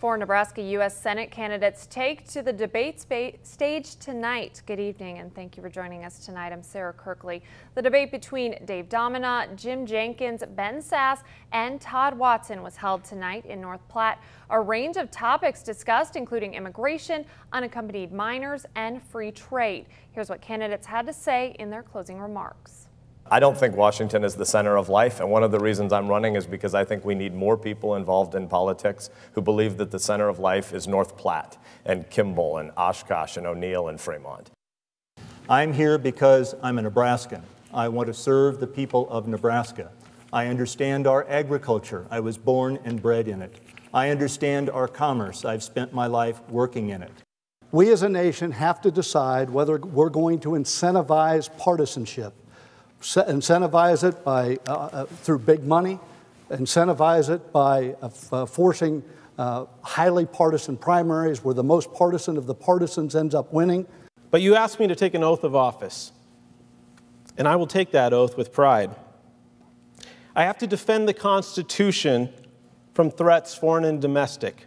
Four Nebraska U.S. Senate candidates take to the debate stage tonight. Good evening and thank you for joining us tonight. I'm Sarah Kirkley. The debate between Dave Domina, Jim Jenkins, Ben Sasse, and Todd Watson was held tonight in North Platte. A range of topics discussed, including immigration, unaccompanied minors, and free trade. Here's what candidates had to say in their closing remarks. I don't think Washington is the center of life, and one of the reasons I'm running is because I think we need more people involved in politics who believe that the center of life is North Platte and Kimball and Oshkosh and O'Neill and Fremont. I'm here because I'm a Nebraskan. I want to serve the people of Nebraska. I understand our agriculture. I was born and bred in it. I understand our commerce. I've spent my life working in it. We as a nation have to decide whether we're going to incentivize partisanship. Incentivize it by through big money, incentivize it by forcing highly partisan primaries where the most partisan of the partisans ends up winning. But you asked me to take an oath of office, and I will take that oath with pride. I have to defend the Constitution from threats, foreign and domestic.